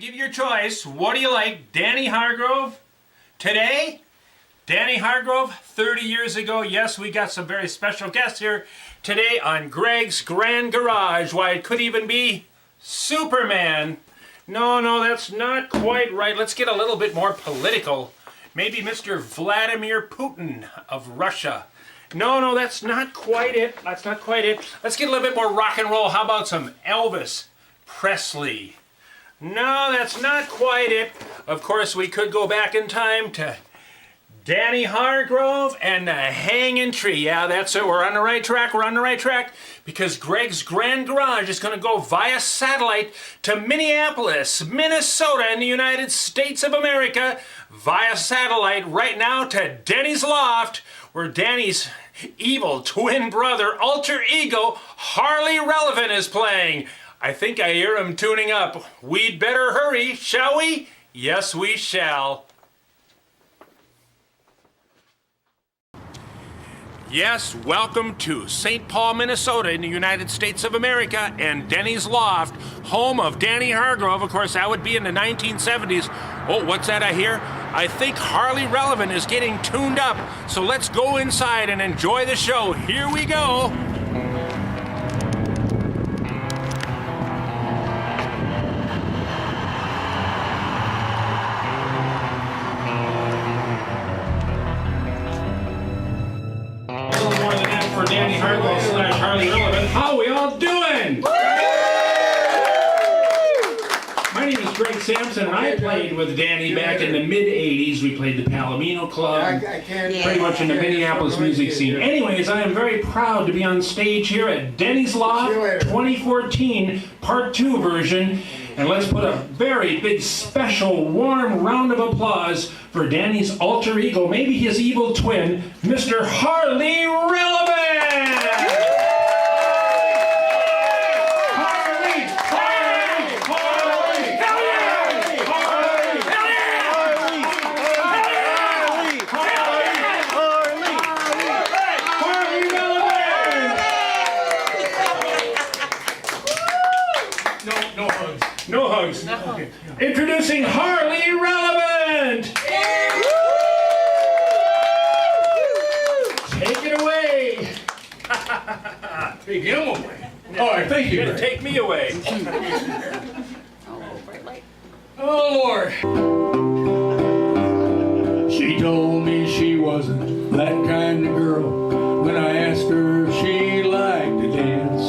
give you your choice. What do you like, Danny Hargrove? Today, Danny Hargrove, 30 years ago. Yes, we got some very special guests here today on Greg's Grand Garage. Why, it could even be Superman. No, that's not quite right. Let's get a little bit more political. Maybe Mr. Vladimir Putin of Russia. No, that's not quite it. That's not quite it. Let's get a little bit more rock and roll. How about some Elvis Presley? No, that's not quite it. Of course, we could go back in time to Danny Hargrove and the Hanging Tree. Yeah, that's it. We're on the right track. We're on the right track because Greg's Grand Garage is going to go via satellite to Minneapolis, Minnesota in the United States of America via satellite right now to Denny's Loft, where Danny's evil twin brother, alter ego, Harley Relevant is playing. I think I hear him tuning up. We'd better hurry, shall we? Yes, we shall. Yes, welcome to St. Paul, Minnesota in the United States of America and Denny's Loft, home of Danny Hargrove. Of course, that would be in the 1970s. Oh, what's that I hear? I think Harley Relevant is getting tuned up. So let's go inside and enjoy the show. Here we go. Danny Hargrove / Harley Relevant. How we all doing? My name is Greg Sampson, and I played with Danny back in the mid-'80s. We played the Palomino Club, pretty much in the Minneapolis music scene. Anyways, I am very proud to be on stage here at Denny's Loft 2014 Part 2 version. And let's put a very big, special, warm round of applause for Danny's alter ego, maybe his evil twin, Mr. Harley Relevant! No hugs. Okay. Introducing Harley Relevant. Take it away. Take him away. All right, thank you. Take me away. Oh, Lord. She told me she wasn't that kind of girl when I asked her if she liked to dance.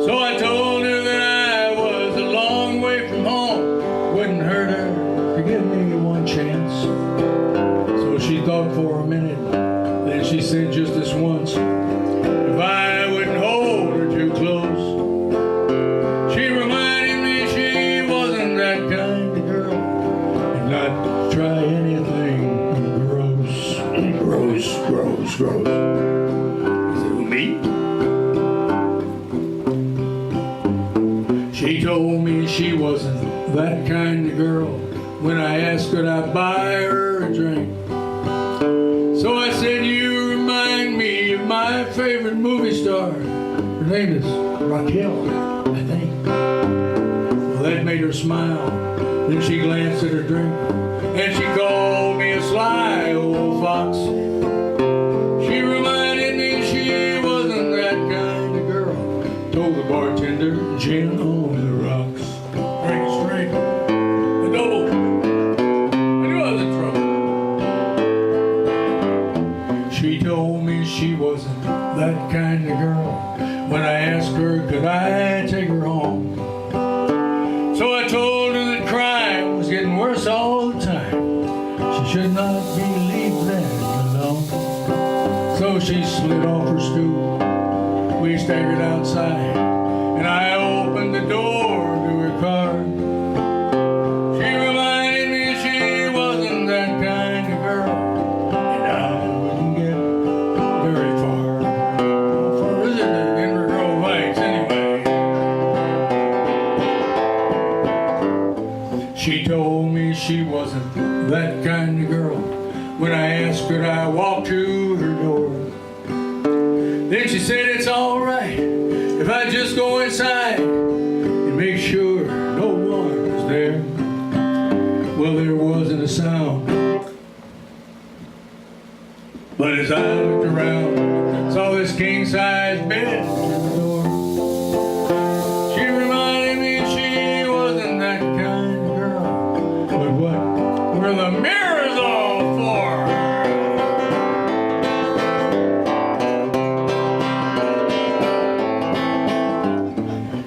So I told her that I was a long way from home. Wouldn't hurt her to give me one chance. So she thought for a minute. Then she said just this once, if I wouldn't hold her too close. She reminded me she wasn't that kind of girl. And not to try anything gross. Gross. Is it me? She told me she wasn't that kind of girl when I asked could I buy her a drink. So I said, you remind me of my favorite movie star. Her name is Raquel, I think. Well, that made her smile. Then she glanced at her drink and she called me a sly old fox. She reminded me she wasn't that kind of girl. Told the bartender, gin on the rocks. Drink straight. A double. I knew I was in trouble. She told me she wasn't that kind of girl when I asked her could I take her home. So I told her that crime was getting worse all the time. She should not be leaving that alone. So she slid off her stool. We staggered outside, and I opened the door to her car. She reminded me she wasn't that kind of girl, and I wouldn't get very far. How far is it to Denver Grove Heights, anyway? She told me she wasn't that kind of girl when I asked could I walk to her door. Then she said it's all right if I just go inside and make sure no one is there. sound. But as I looked around, saw this king-size bed on the door. She reminded me she wasn't that kind of girl. But what were the mirrors all for?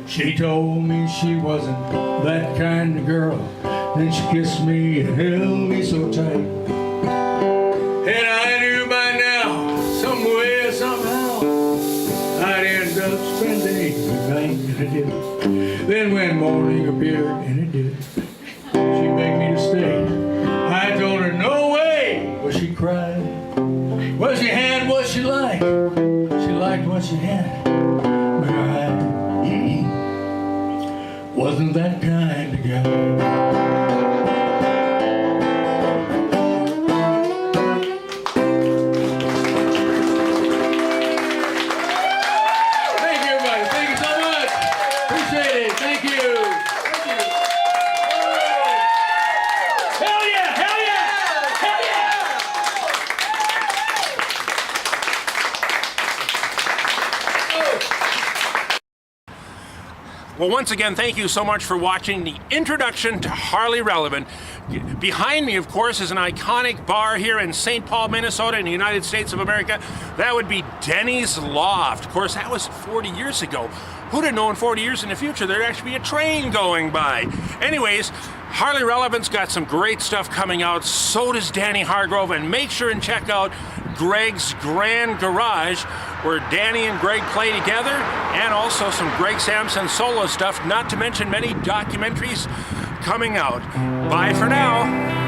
She told me she wasn't that kind of girl. Then she kissed me and held me so tight. And I knew by now, some way or somehow, I'd end up spending the night, and I did. Then when morning appeared, and it did, she begged me to stay. I told her no way, but she cried. Well, she had what she liked. She liked what she had. But I wasn't that kind of guy. Well, once again, thank you so much for watching the introduction to Harley Relevant. Behind me, of course, is an iconic bar here in St. Paul, Minnesota, in the United States of America. That would be Denny's Loft. Of course, that was 40 years ago. Who'd have known 40 years in the future there'd actually be a train going by? Anyways, Harley Relevant's got some great stuff coming out. So does Danny Hargrove. And make sure and check out Greg's Grand Garage, where Danny and Greg play together, and also some Greg Sampson solo stuff, not to mention many documentaries coming out. Bye for now.